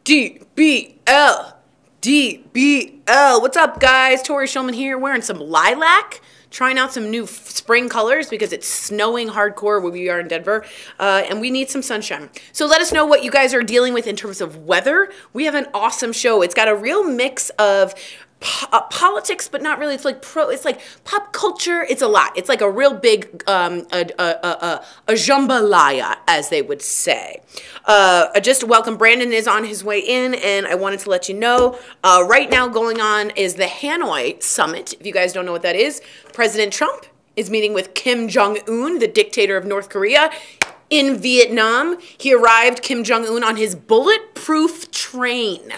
DBL. DBL. What's up, guys? Tori Shulman here, wearing some lilac. Trying out some new spring colors because it's snowing hardcore where we are in Denver, and we need some sunshine. So let us know what you guys are dealing with in terms of weather. We have an awesome show. It's got a real mix of politics, but not really. It's like it's like pop culture. It's a lot. It's like a real big a jambalaya, as they would say. Just to welcome, Brandon is on his way in, and I wanted to let you know right now going on is the Hanoi Summit. If you guys don't know what that is, President Trump is meeting with Kim Jong-un, the dictator of North Korea, in Vietnam. He arrived, Kim Jong-un, on his bulletproof train.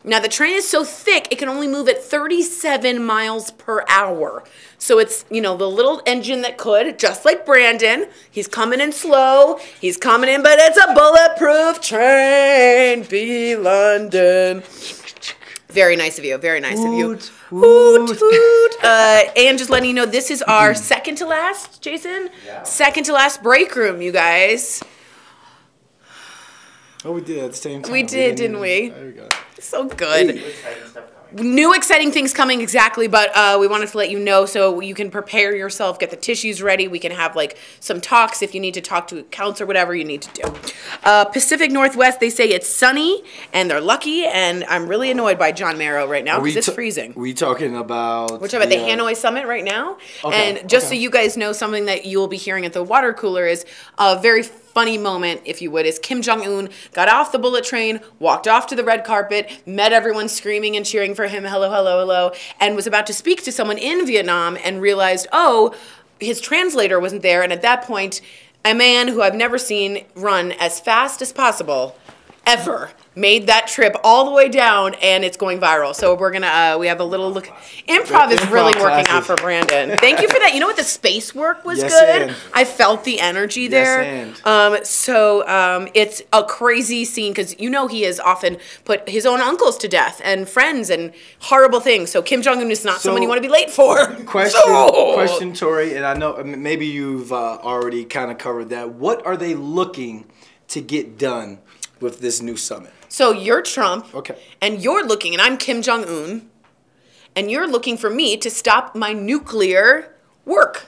Now, the train is so thick, it can only move at 37 miles per hour. So it's, you know, the little engine that could, just like Brandon. He's coming in slow. He's coming in, but it's a bulletproof train. Be London. Very nice of you. Very nice of you. Hoot, hoot. And just letting you know, this is our second to last, Jason? Yeah. Second to last break room, you guys. Oh, we did at the same time. We did, didn't we? There we go. So good. New exciting things coming, exactly, but we wanted to let you know so you can prepare yourself, get the tissues ready. We can have like some talks if you need to talk to accounts or whatever you need to do. Pacific Northwest, they say it's sunny and they're lucky, and I'm really annoyed by John Marrow right now because it's freezing. We talking about... We're talking about the Hanoi Summit right now. Okay, and just so you guys know, something that you will be hearing at the water cooler is a very funny moment, if you would, is Kim Jong-un got off the bullet train, walked off to the red carpet, met everyone screaming and cheering for him, hello, hello, hello, and was about to speak to someone in Vietnam and realized, oh, his translator wasn't there. And at that point, a man who I've never seen run as fast as possible ever made that trip all the way down, and it's going viral. So we're gonna we have a little look. Improv is really working out for Brandon. Thank you for that. You know what? The space work was good. And. I felt the energy there. It's a crazy scene because you know he has often put his own uncles to death and friends and horrible things. So Kim Jong-un is not someone you want to be late for. Question, Tori, and I know maybe you've already kind of covered that. What are they looking to get done with this new summit? So you're Trump, okay, and you're looking, and I'm Kim Jong-un, and you're looking for me to stop my nuclear work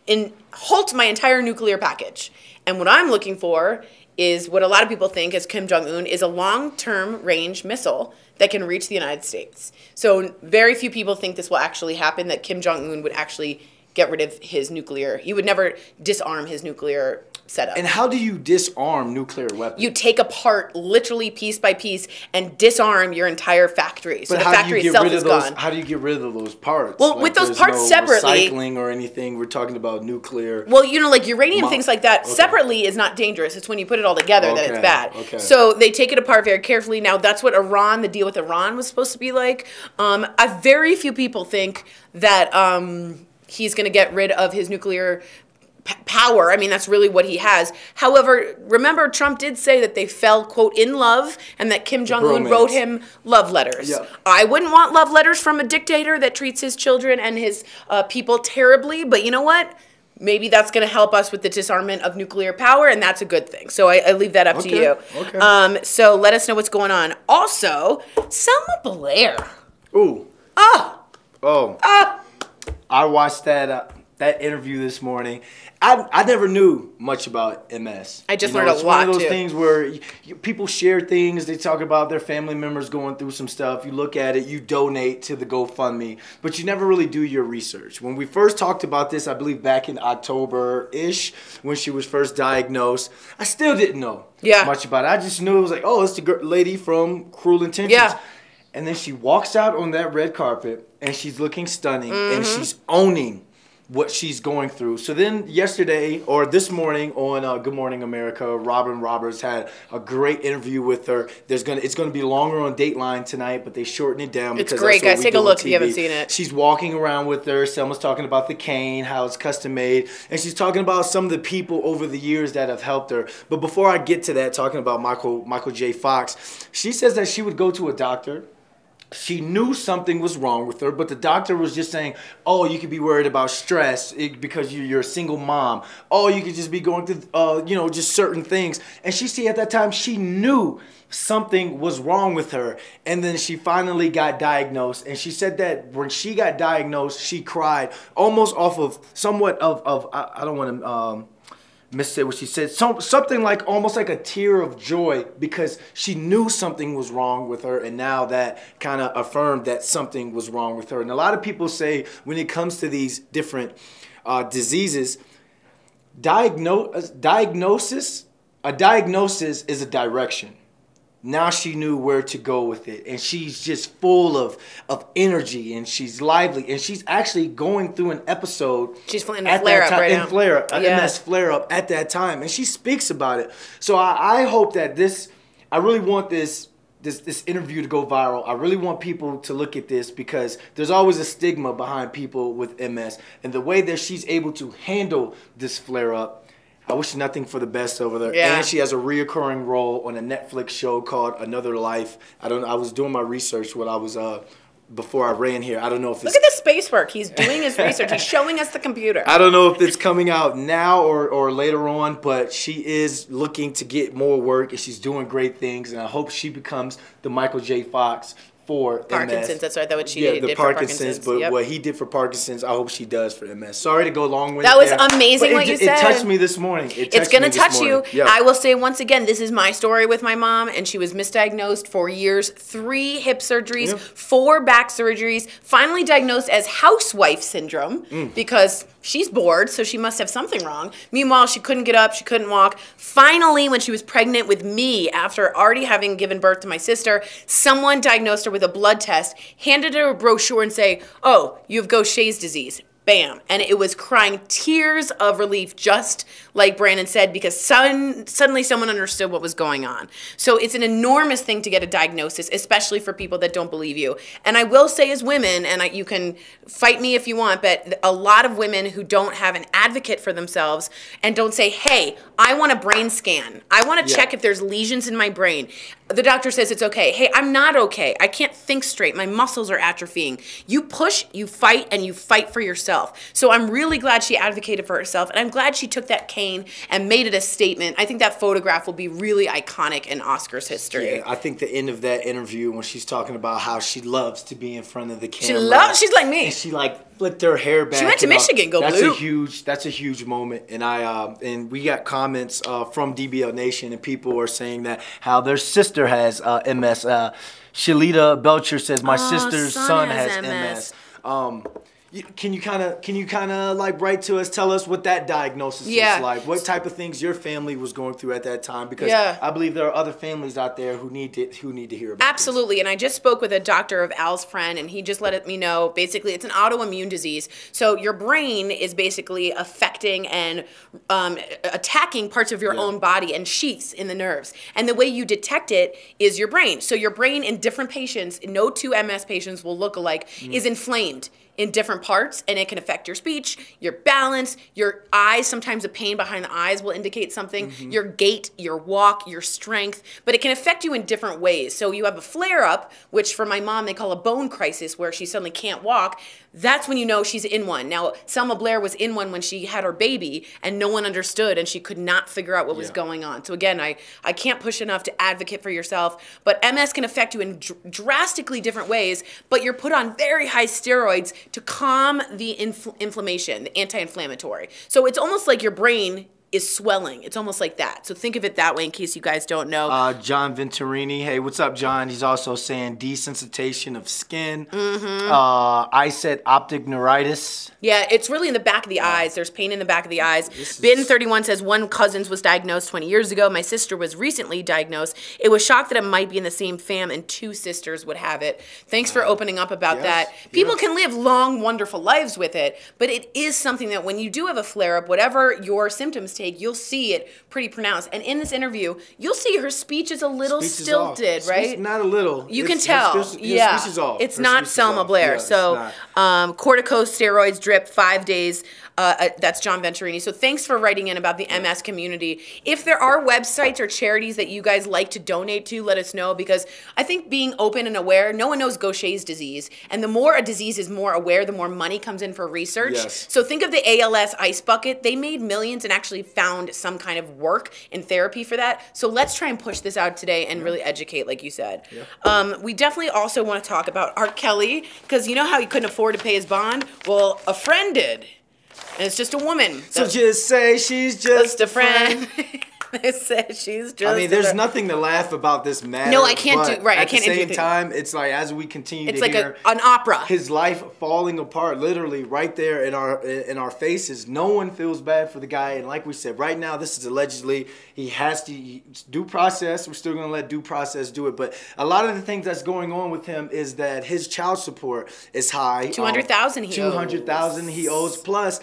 and halt my entire nuclear package. And what I'm looking for is what a lot of people think as Kim Jong-un is a long-term range missile that can reach the United States. So very few people think this will actually happen, that Kim Jong-un would actually get rid of his nuclear. He would never disarm his nuclear setup. And how do you disarm nuclear weapons? You take apart literally piece by piece and disarm your entire factory. So the factory itself is gone. How do you get rid of those parts? Well, like with those parts separately, recycling or anything. We're talking about nuclear. Well, you know, like uranium, things like that, separately is not dangerous. It's when you put it all together that it's bad. Okay. So they take it apart very carefully. Now, that's what Iran, the deal with Iran was supposed to be like. Very few people think that he's going to get rid of his nuclear power. I mean, that's really what he has. However, remember, Trump did say that they fell, quote, in love, and that Kim Jong-un wrote him love letters. Yeah. I wouldn't want love letters from a dictator that treats his children and his people terribly, but you know what? Maybe that's going to help us with the disarmament of nuclear power, and that's a good thing. So I leave that up to you. Okay. So let us know what's going on. Also, Selma Blair. Ooh. I watched that interview this morning. I never knew much about MS. I just learned a lot, too. It's one of those things where people share things. They talk about their family members going through some stuff. You look at it. You donate to the GoFundMe. But you never really do your research. When we first talked about this, I believe back in October-ish, when she was first diagnosed, I still didn't know much about it. I just knew it was like, oh, it's the lady from Cruel Intentions. Yeah. And then she walks out on that red carpet, and she's looking stunning, and she's owning what she's going through. So then yesterday, or this morning on Good Morning America, Robin Roberts had a great interview with her. It's going to be longer on Dateline tonight, but they shortened it down. It's great, guys. Take a look if you haven't seen it. She's walking around with her. Selma's talking about the cane, how it's custom made, and she's talking about some of the people over the years that have helped her. But before I get to that, talking about Michael J. Fox, she says that she would go to a doctor She knew something was wrong with her, but the doctor was just saying, "Oh, you could be worried about stress because you're a single mom. Oh, you could just be going through, just certain things." And at that time, she knew something was wrong with her. And then she finally got diagnosed. And she said that when she got diagnosed, she cried almost off of somewhat of I don't want to missay what she said. Something like almost like a tear of joy because she knew something was wrong with her, and now that kind of affirmed that something was wrong with her. And a lot of people say when it comes to these different diseases, diagnosis is a direction. Now she knew where to go with it, and she's just full of energy, and she's lively, and she's actually going through an episode. She's in a flare-up right now. MS flare-up at that time, and she speaks about it. So I hope that I really want this interview to go viral. I really want people to look at this because there's always a stigma behind people with MS, and the way that she's able to handle this flare-up, I wish nothing for the best over there. Yeah. And she has a reoccurring role on a Netflix show called Another Life. I was doing my research when I was before I ran here. I don't know if Look at the space work. He's doing his research. He's showing us the computer. I don't know if it's coming out now or later on, but she is looking to get more work, and she's doing great things. And I hope she becomes the Michael J. Fox for Parkinson's. MS. That's right. That's what she did for Parkinson's. But yep. what he did for Parkinson's, I hope she does for MS. Sorry to go long with that was amazing what you said. It touched me this morning. It's going to touch you. Yep. I will say once again, this is my story with my mom, and she was misdiagnosed for years, 3 hip surgeries, 4 back surgeries, finally diagnosed as housewife syndrome because she's bored, so she must have something wrong. Meanwhile, she couldn't get up, she couldn't walk. Finally, when she was pregnant with me, after already having given birth to my sister, someone diagnosed her with a blood test, handed her a brochure and say, "Oh, you have Gaucher's disease." Bam. And it was crying tears of relief, just like Brandon said, because suddenly someone understood what was going on. So it's an enormous thing to get a diagnosis, especially for people that don't believe you. And I will say as women, and you can fight me if you want, but a lot of women who don't have an advocate for themselves and don't say, "Hey, I want a brain scan. I want to check if there's lesions in my brain." The doctor says it's okay. "Hey, I'm not okay. I can't think straight. My muscles are atrophying." You push, you fight, and you fight for yourself. So I'm really glad she advocated for herself, and I'm glad she took that cane and made it a statement. I think that photograph will be really iconic in Oscars history. Yeah, I think the end of that interview when she's talking about how she loves to be in front of the camera. She's like me. And she flicked her hair back. She went to Michigan, go That's blue. That's a huge moment, and and we got comments from DBL Nation, and people are saying that how their sister has MS. Shalita Belcher says my sister's son has MS. Can you kind of like write to us, tell us what that diagnosis was like? What type of things your family was going through at that time? Because I believe there are other families out there who need to hear about Absolutely. this. And I just spoke with a doctor of Al's friend, and he just let me know basically it's an autoimmune disease. So your brain is basically affecting and attacking parts of your own body and sheaths in the nerves. And the way you detect it is your brain. So your brain in different patients, no 2 MS patients will look alike, is inflamed in different parts, and it can affect your speech, your balance, your eyes. Sometimes the pain behind the eyes will indicate something, your gait, your walk, your strength, but it can affect you in different ways. So you have a flare-up, which for my mom they call a bone crisis, where she suddenly can't walk. That's when you know she's in one. Now, Selma Blair was in one when she had her baby, and no one understood, and she could not figure out what was going on. So again, I can't push enough to advocate for yourself, but MS can affect you in drastically different ways, but you're put on very high steroids to calm the inflammation, the anti-inflammatory. So it's almost like your brain is swelling. It's almost like that. So think of it that way in case you guys don't know. John Venturini. Hey, what's up, John? He's also saying desensitization of skin. I said optic neuritis. Yeah, it's really in the back of the eyes. There's pain in the back of the eyes. Bin31 says one cousin was diagnosed 20 years ago. My sister was recently diagnosed. It was shocked that it might be in the same fam and 2 sisters would have it. Thanks for opening up about that. People can live long, wonderful lives with it, but it is something that when you do have a flare-up, whatever your symptoms take, you'll see it pretty pronounced. And in this interview, you'll see her speech is a little stilted, right? Not a little. You can tell. Her speech is off. It's not Selma Blair. Yeah, so corticosteroids drip 5 days. That's John Venturini. So thanks for writing in about the MS community. If there are websites or charities that you guys like to donate to, let us know, because I think being open and aware, no one knows Gaucher's disease. And the more a disease is more aware, the more money comes in for research. Yes. So think of the ALS ice bucket. They made millions and actually found some kind of work in therapy for that. So let's try and push this out today and really educate, like you said. Yeah. We definitely also want to talk about R. Kelly, because you know how he couldn't afford to pay his bond? Well, a friend did. And it's just a woman. So just say she's just a friend. They say she's just. I mean, there's nothing to laugh about this matter. No, I can't do right. At I can't. the same time, it's like as we continue it's to like hear an opera. His life falling apart, literally right there in our faces. No one feels bad for the guy, and like we said, right now this is allegedly he has to due process. We're still gonna let due process do it, but a lot of the things that's going on with him is that his child support is high. $200,000 he owes. $200,000 he owes plus.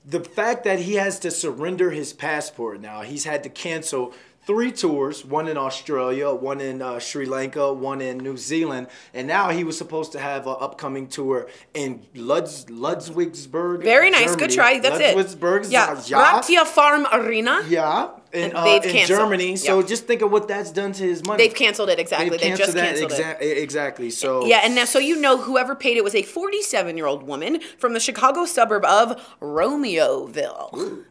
The fact that he has to surrender his passport now, he's had to cancel 3 tours, one in Australia, one in Sri Lanka, one in New Zealand, and now he was supposed to have an upcoming tour in Ludwigsburg. Very nice, Germany. Good try. That's Ludwigsburg, it. Yeah, Ratia Farm Arena. Yeah, in Germany. So just think of what that's done to his money. They've canceled it exactly. They just canceled it. Exactly. So yeah, and now so you know whoever paid it was a 47-year-old woman from the Chicago suburb of Romeoville. Ooh.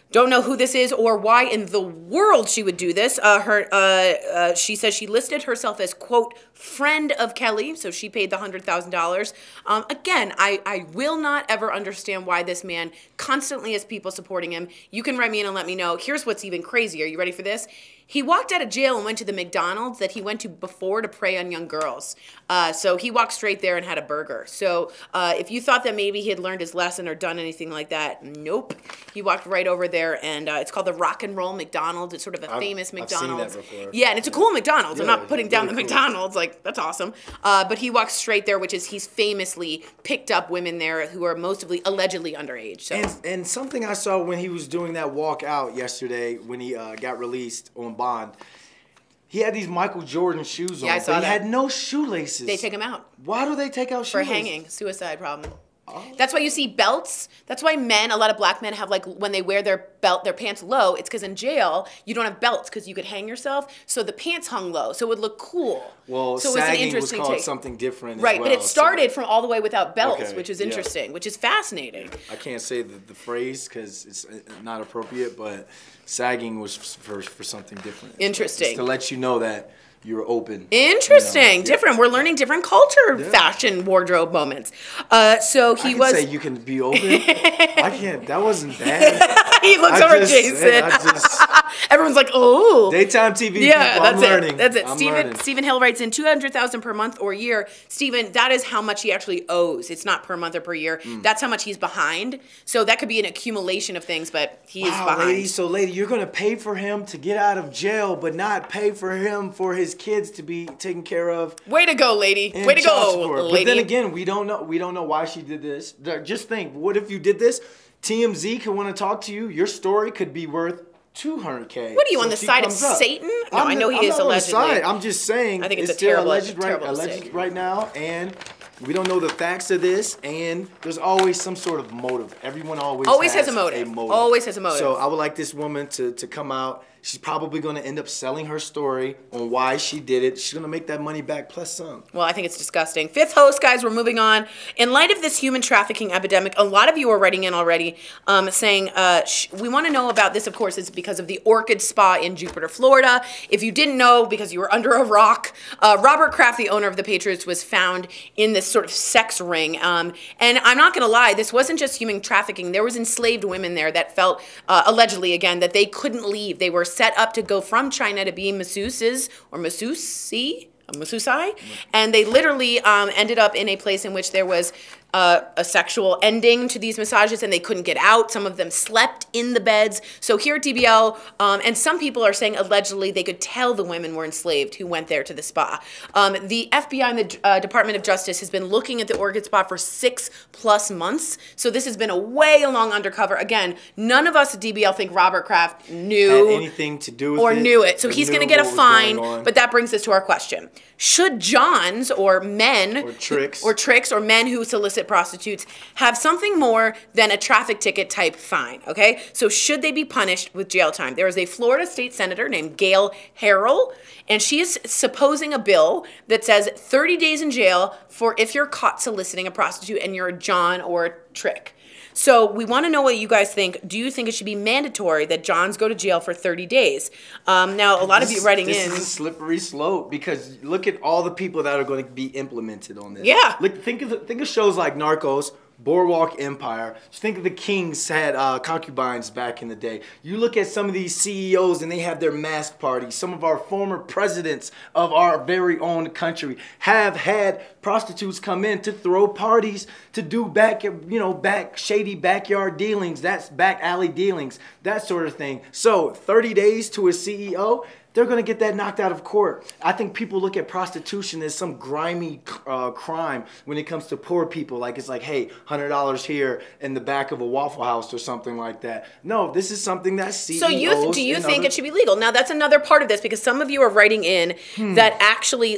Don't know who this is or why in the world she would do this. She says she listed herself as, quote, friend of Kelly, so she paid the $100,000. Again, I will not ever understand why this man constantly has people supporting him. You can write me in and let me know. Here's what's even crazier. You ready for this? He walked out of jail and went to the McDonald's that he went to before to prey on young girls. So he walked straight there and had a burger. So if you thought that maybe he had learned his lesson or done anything like that, nope. He walked right over there, and it's called the Rock and Roll McDonald's. It's sort of a famous McDonald's. I've seen that before. Yeah, and it's a cool McDonald's. Yeah, I'm not putting down the really cool. McDonald's. Like, that's awesome. But he walks straight there, which is he's famously picked up women there who are mostly allegedly underage. So. And something I saw when he was doing that walk out yesterday when he got released on bond, he had these Michael Jordan shoes on, I saw but that. He had no shoelaces. They take him out. Why do they take out shoelaces? For hanging. Suicide problem. Oh. That's why you see belts. That's why men, a lot of black men have, like, when they wear their pants low, it's because in jail, you don't have belts because you could hang yourself. So the pants hung low. So it would look cool. Well, so sagging was called something different right, as well. But it started from all the way without belts, okay, which is interesting, which is fascinating. I can't say the phrase because it's not appropriate, but sagging was for something different. Interesting. Just to let you know that you're open. Interesting. Different. We're learning different culture, fashion, wardrobe moments. So he was. Say you can be open. I can't. That wasn't bad. He looks over Jason. Everyone's like, oh. Daytime TV. Yeah, people, that's I'm learning. That's it. Stephen Hill writes in $200,000 per month or year. Stephen, that is how much he actually owes. It's not per month or per year. That's how much he's behind. So that could be an accumulation of things, but he is behind. Lady, you're going to pay for him to get out of jail, but not pay for him for his kids to be taken care of. Way to go, lady. Way to go, lady. But then again, we don't know why she did this. Just think, what if you did this? TMZ could want to talk to you. Your story could be worth $200K. What are you, on the side of Satan? No, I know he is allegedly. I'm just saying. I think it's a terrible alleged right now, and we don't know the facts of this, and there's always some sort of motive. Everyone always has a motive. Always has a motive. So I would like this woman to come out. She's probably going to end up selling her story on why she did it. She's going to make that money back plus some. Well, I think it's disgusting. Fifth host, guys, we're moving on. In light of this human trafficking epidemic, a lot of you are writing in already saying, we want to know about this, of course, is because of the Orchid Spa in Jupiter, Florida. If you didn't know, because you were under a rock, Robert Kraft, the owner of the Patriots, was found in this sort of sex ring. And I'm not going to lie, this wasn't just human trafficking. There was enslaved women there that felt, allegedly, again, that they couldn't leave. They were set up to go from China to be masseuses or masseusai, and they literally ended up in a place in which there was a sexual ending to these massages and they couldn't get out. Some of them slept in the beds. So here at DBL, and some people are saying allegedly they could tell the women were enslaved who went there to the spa. The FBI and the Department of Justice has been looking at the orchid spa for 6+ months. So this has been a way along undercover. Again, none of us at DBL think Robert Kraft knew had anything to do with or it, knew it. So he's going to get a fine. But But that brings us to our question. Should Johns or men or tricks or men who solicit prostitutes have something more than a traffic ticket type fine? Okay, so should they be punished with jail time? There is a Florida state senator named Gail Harrell, and she is supposing a bill that says 30 days in jail for if you're caught soliciting a prostitute and you're a John or a trick. So we want to know what you guys think. Do you think it should be mandatory that Johns go to jail for 30 days? Now, a lot of you writing this in. This is a slippery slope because look at all the people that are going to be implemented on this. Yeah. Look, think of shows like Narcos, Boardwalk Empire. Just think of the kings had concubines back in the day. You look at some of these CEOs and they have their mask parties. Some of our former presidents of our very own country have had prostitutes come in to throw parties, to do back shady backyard dealings, that's back alley dealings, that sort of thing. So 30 days to a CEO, they're going to get that knocked out of court. I think people look at prostitution as some grimy crime when it comes to poor people. Like it's like, hey, $100 here in the back of a Waffle House or something like that. No, this is something that CEOs. So do you think it should be legal? Now that's another part of this because some of you are writing in that actually,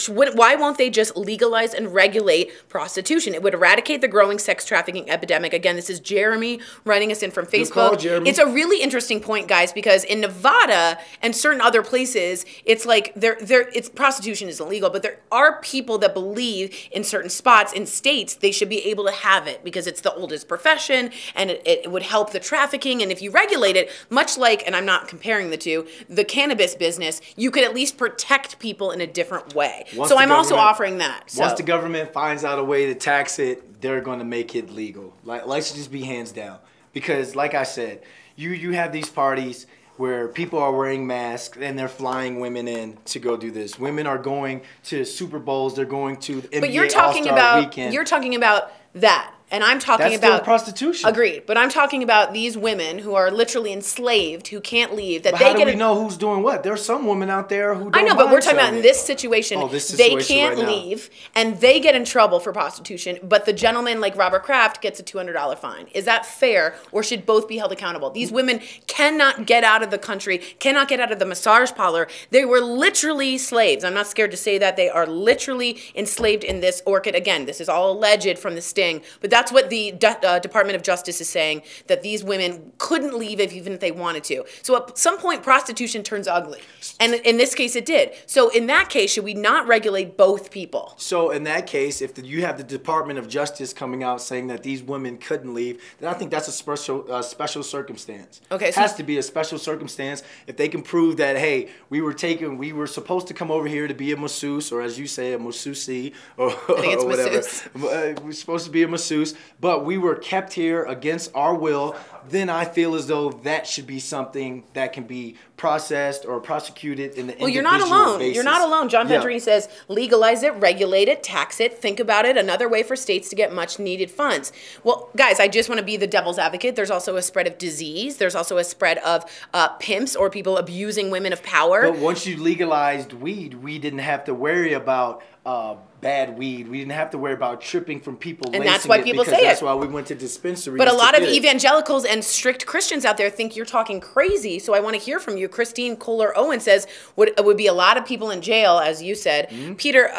why won't they just legalize and regulate prostitution? It would eradicate the growing sex trafficking epidemic. Again, this is Jeremy writing us in from Facebook. Good call, Jeremy. It's a really interesting point, guys, because in Nevada and certain other places, it's like prostitution is illegal, but there are people that believe in certain spots in states they should be able to have it because it's the oldest profession and it would help the trafficking. And if you regulate it, much like, and I'm not comparing the two, the cannabis business, you could at least protect people in a different way. So I'm also offering that. So. Once the government finds out a way to tax it, they're going to make it legal. Like, let's just be hands down. Because like I said, you have these parties where people are wearing masks and they're flying women in to go do this. Women are going to Super Bowls. They're going to the NBA All-Star Weekend. You're talking about that. And I'm talking That's about still prostitution. Agreed, but I'm talking about these women who are literally enslaved, who can't leave. That but they how do we know who's doing what? There's some women out there who don't. I know, but we're talking about in this situation. They can't right leave, and they get in trouble for prostitution. But the gentleman like Robert Kraft gets a $200 fine. Is that fair, or should both be held accountable? These women cannot get out of the country, cannot get out of the massage parlor. They were literally slaves. I'm not scared to say that they are literally enslaved in this orchid. Again, this is all alleged from the sting, but that's what the Department of Justice is saying, that these women couldn't leave even if they wanted to. So at some point, prostitution turns ugly. And in this case, it did. So in that case, should we not regulate both people? So in that case, if you have the Department of Justice coming out saying that these women couldn't leave, then I think that's a special circumstance. Okay, it has to be a special circumstance. If they can prove that, hey, we were supposed to come over here to be a masseuse, or as you say, a masseusi, or whatever. We're supposed to be a masseuse, but we were kept here against our will, then I feel as though that should be something that can be processed or prosecuted in the individual you're not alone. basis. You're not alone. John Pedrini says, legalize it, regulate it, tax it, think about it, another way for states to get much needed funds. Well, guys, I just want to be the devil's advocate. There's also a spread of disease. There's also a spread of pimps or people abusing women of power. But once you legalized weed, we didn't have to worry about bad weed. We didn't have to worry about tripping from people. And that's why people say it. That's why we went to dispensaries. But a lot of evangelicals and strict Christians out there think you're talking crazy. So I want to hear from you. Christine Kohler-Owen says would be a lot of people in jail, as you said. Mm-hmm. Peter,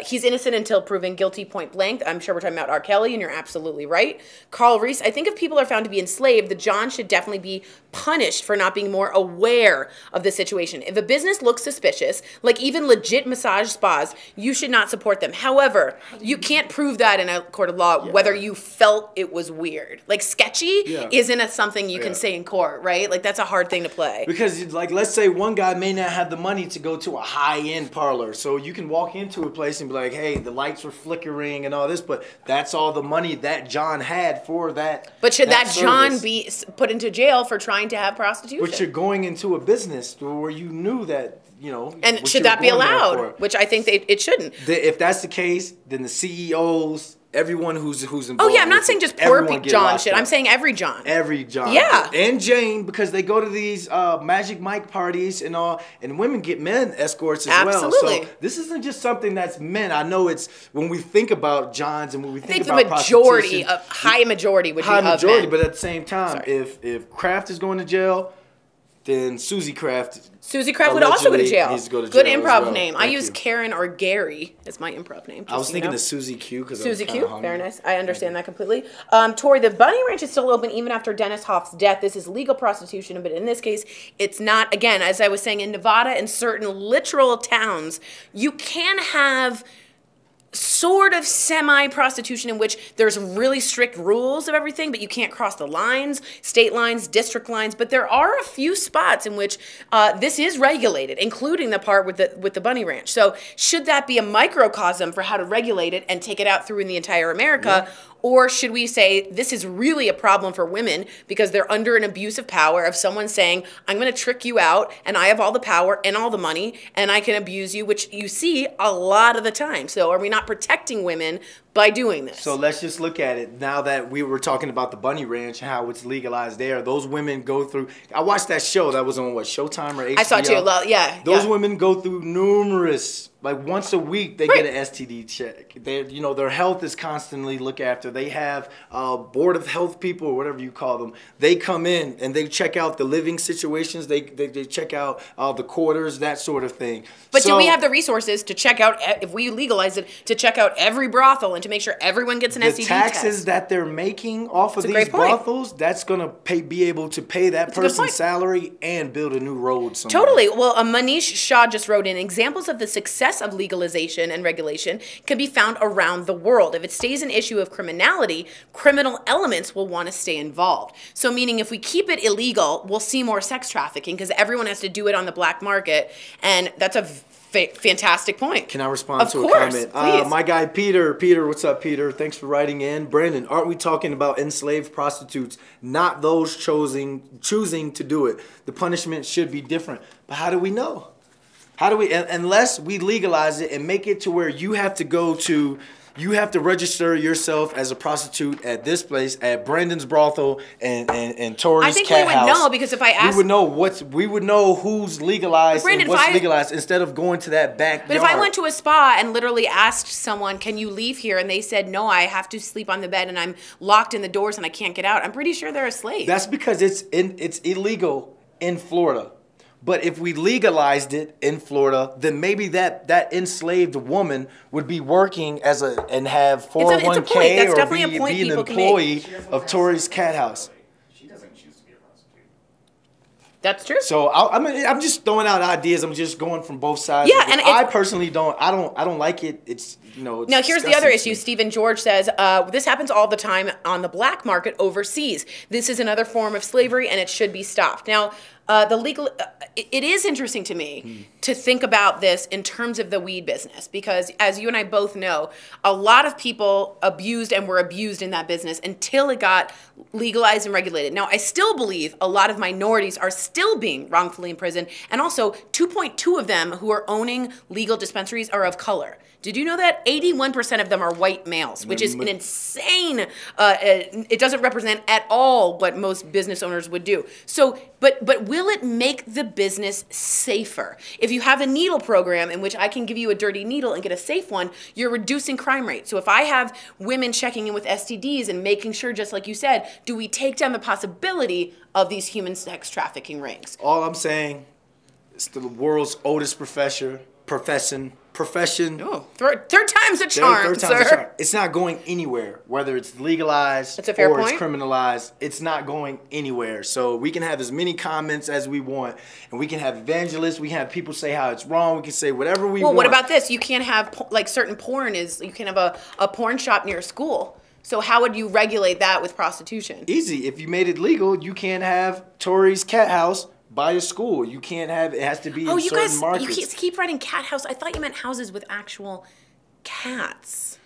he's innocent until proven guilty point blank. I'm sure we're talking about R. Kelly, and you're absolutely right. Carl Reese, I think if people are found to be enslaved, the John should definitely be punished for not being more aware of the situation. If a business looks suspicious, like even legit massage spas, you should not support them. However, you can't prove that in a court of law whether you felt it was weird. Like sketchy isn't something you can say in court, right? Like that's a hard thing to play. Because like let's say one guy may not have the money to go to a high-end parlor, so you can walk into a place and be like, hey, the lights were flickering and all this, but that's all the money that John had for that. But should that John be put into jail for trying to have prostitution? But you're going into a business where you knew that you know. And should that be allowed? Which I think it shouldn't. If that's the case, then the CEOs, everyone who's involved. Oh yeah, I'm not saying just poor John shit. I'm saying every John. Every John. Yeah. And Jane, because they go to these Magic Mike parties and all, and women get men escorts as well. Absolutely. So this isn't just something that's men. I know it's when we think about Johns and when we think about the majority, high majority would be of men. But at the same time, if Kraft is going to jail, then Susie Kraft would also go to jail. Needs to go to Good jail improv well. name. I use Karen or Gary as my improv name. I was thinking of Susie Q because Susie Q. Very nice. I understand that completely. Tori, the Bunny Ranch is still open even after Dennis Hoff's death. This is legal prostitution, but in this case, it's not. Again, as I was saying, in Nevada and certain literal towns, you can have sort of semi-prostitution in which there's really strict rules of everything, but you can't cross the lines, state lines, district lines. But there are a few spots in which this is regulated, including the part with the Bunny Ranch. So should that be a microcosm for how to regulate it and take it out through in the entire America? Yeah. Or should we say this is really a problem for women because they're under an abuse of power of someone saying, I'm going to trick you out and I have all the power and all the money and I can abuse you, which you see a lot of the time. So are we not protecting women by doing this? So let's just look at it. Now that we were talking about the Bunny Ranch, how it's legalized there, those women go through, I watched that show that was on what, Showtime or HBO? I saw it too, yeah. Those women go through numerous, like once a week they get an STD check. They, you know, their health is constantly looked after. They have board of health people or whatever you call them. They come in and they check out the living situations. They check out the quarters, that sort of thing. But do we have the resources to check out, if we legalize it, to check out every brothel and to make sure everyone gets an STD test? The taxes that they're making off of these brothels, that's going to be able to pay that person's salary and build a new road somewhere. Totally. Well, Manish Shah just wrote in, examples of the success of legalization and regulation can be found around the world. If it stays an issue of criminality, criminal elements will want to stay involved. So meaning if we keep it illegal, we'll see more sex trafficking because everyone has to do it on the black market. And that's a fantastic point. Can I respond to a comment? My guy Peter, what's up, Peter? Thanks for writing in. Brandon, aren't we talking about enslaved prostitutes, not those choosing to do it? The punishment should be different. But how do we know? How do we, unless we legalize it and make it to where you have to go to, you have to register yourself as a prostitute at this place, at Brandon's brothel and Tori's cat house. I think we would know because if I asked, we would know who's legalized and what's legalized instead of going to that backyard. But if I went to a spa and literally asked someone, "Can you leave here?" and they said, "No, I have to sleep on the bed and I'm locked in the doors and I can't get out," I'm pretty sure they're a slave. That's because it's illegal in Florida. But if we legalized it in Florida, then maybe that enslaved woman would be working and have 401k or be an employee of Tori's cat house. She doesn't choose to be a prostitute. That's true. So I'm just throwing out ideas. I'm just going from both sides. Yeah, and I personally don't. I don't like it. It's now here's the other issue. Stephen George says this happens all the time on the black market overseas. This is another form of slavery, and it should be stopped. Now. It is interesting to me to think about this in terms of the weed business because, as you and I both know, a lot of people abused and were abused in that business until it got legalized and regulated. Now, I still believe a lot of minorities are still being wrongfully imprisoned, and also 2.2 of them who are owning legal dispensaries are of color. Did you know that 81% of them are white males, which is an insane, it doesn't represent at all what most business owners would do. So, but will it make the business safer? If you have a needle program in which I can give you a dirty needle and get a safe one, you're reducing crime rate. So if I have women checking in with STDs and making sure, just like you said, do we take down the possibility of these human sex trafficking rings? All I'm saying is the world's oldest profession. Oh, third time's a charm, sir. It's not going anywhere, whether it's legalized That's a fair or point. It's criminalized. It's not going anywhere. So we can have as many comments as we want, and we can have evangelists. We can have people say how it's wrong. We can say whatever we want. Well, what about this? You can't have, like certain porn is, you can have a porn shop near a school. So how would you regulate that with prostitution? Easy. If you made it legal, you can't have Tori's cat house by a school. You can't have, it has to be in certain markets. You keep writing cat house. I thought you meant houses with actual cats.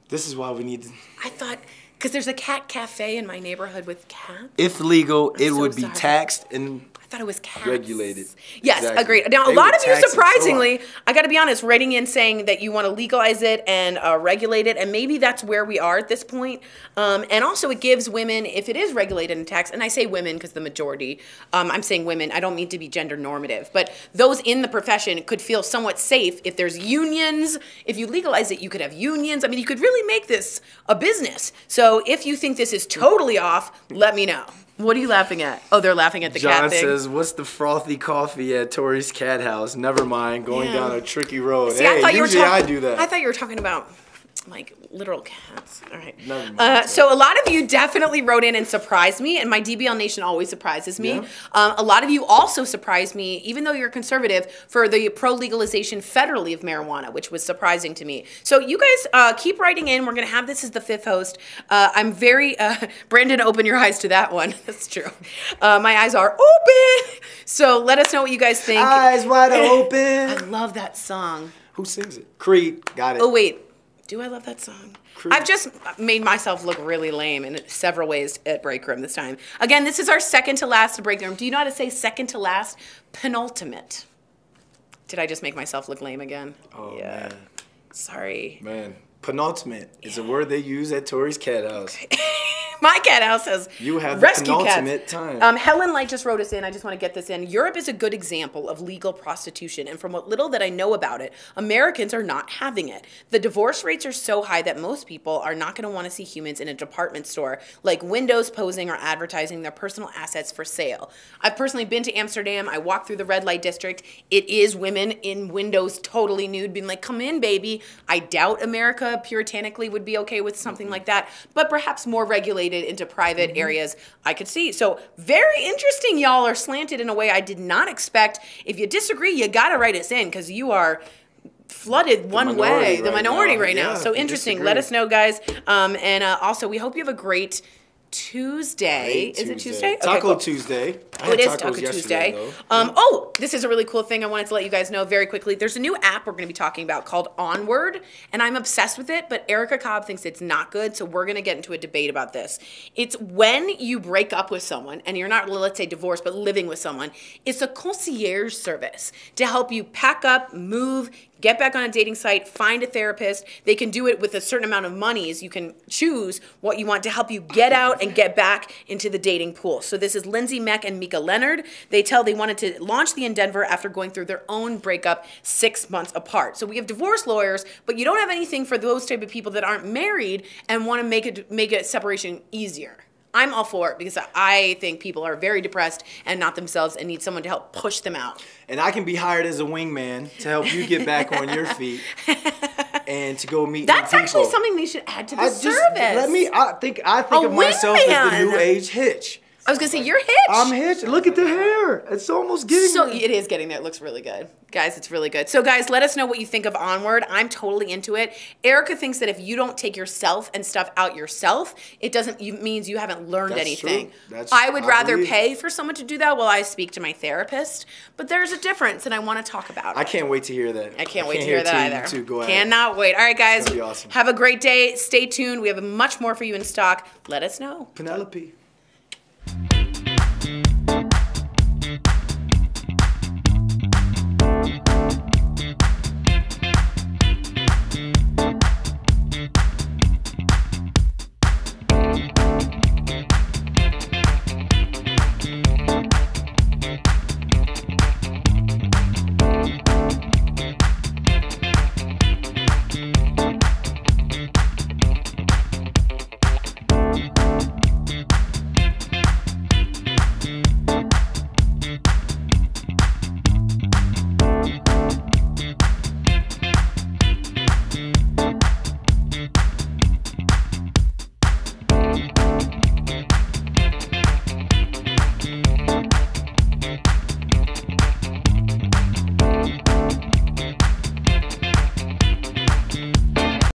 This is why we need to... I thought, because there's a cat cafe in my neighborhood with cats. If legal, it would be taxed and I thought it was cats. Regulated. Yes, Exactly. agreed. Now, a They lot would of you, tax it so hard. surprisingly, I got to be honest, writing in saying that you want to legalize it and regulate it, and maybe that's where we are at this point. And also, it gives women, if it is regulated and taxed, and I say women because the majority, I'm saying women, I don't mean to be gender normative, but those in the profession could feel somewhat safe if there's unions. If you legalize it, you could have unions. I mean, you could really make this a business. So if you think this is totally off, let me know. What are you laughing at? Oh, they're laughing at the John cat thing. says, "What's the frothy coffee at Tori's Cat House? Never mind, going Yeah. down a tricky road." See, hey, I thought you were usually I talking. do that. I thought you were talking about like literal cats. All right. Never mind. So a lot of you definitely wrote in and surprised me, and my DBL Nation always surprises me. Yeah. A lot of you also surprised me, even though you're conservative, for the pro-legalization federally of marijuana, which was surprising to me. So you guys keep writing in. We're going to have this as the 5th host. I'm very, Brandon, open your eyes to that one. That's true. My eyes are open. So let us know what you guys think. Eyes wide I open. love that song. Who sings it? Creed. Got it. Oh, wait. Do I love that song? Creed. I've just made myself look really lame in several ways at Break Room this time. Again, this is our second to last Break Room. Do you know how to say second to last? Penultimate. Did I just make myself look lame again? Oh, yeah. man. Sorry. Man, penultimate is a word they use at Tori's Cat House. My cat house has You have the rescue penultimate cats. time. Helen Light just wrote us in. I just want to get this in. Europe is a good example of legal prostitution, and from what little that I know about it, Americans are not having it. The divorce rates are so high that most people are not going to want to see humans in a department store like windows posing or advertising their personal assets for sale. I've personally been to Amsterdam. I walked through the red light district. It is women in windows totally nude being like, come in, baby. I doubt America puritanically would be okay with something like that, but perhaps more regulated into private areas I could see. So very interesting. Y'all are slanted in a way I did not expect. If you disagree, you got to write us in because you are flooded one way. The minority right now. Yeah, So if you interesting. disagree. Let us know, guys. And also, we hope you have a great Tuesday. Is it Tuesday? Okay, Taco cool. Tuesday. I Oh, it had is tacos Taco yesterday, Tuesday. though. Oh, this is a really cool thing I wanted to let you guys know very quickly. There's a new app we're going to be talking about called Onward, and I'm obsessed with it, but Erica Cobb thinks it's not good, so we're going to get into a debate about this. It's when you break up with someone, and you're not, let's say, divorced, but living with someone, it's a concierge service to help you pack up, move, get back on a dating site, find a therapist. They can do it with a certain amount of monies. You can choose what you want to help you get out and get back into the dating pool. So this is Lindsay Meck and Mika Leonard. They wanted to launch the in Denver after going through their own breakup 6 months apart. So we have divorce lawyers, but you don't have anything for those type of people that aren't married and want to make a separation easier. I'm all for it because I think people are very depressed and not themselves and need someone to help push them out. And I can be hired as a wingman to help you get back on your feet and to go meet That's new actually people. something they should add to the I service. I think A of myself as the wingman. new age Hitch. I was gonna say you're Hitch. I'm Hitch. Look at the hair. It's almost getting So there. it is getting there. It looks really good. Guys, it's really good. So guys, let us know what you think of Onward. I'm totally into it. Erica thinks that if you don't take yourself and stuff out yourself, it means you haven't learned That's anything. true. I would rather believe. pay for someone to do that while I speak to my therapist. But there's a difference and I want to talk about it. I can't wait to hear that. I can't wait to hear that either. You two go at it. Cannot wait. All right, guys. It's gonna be awesome. Have a great day. Stay tuned. We have much more for you in stock. Let us know. Penelope.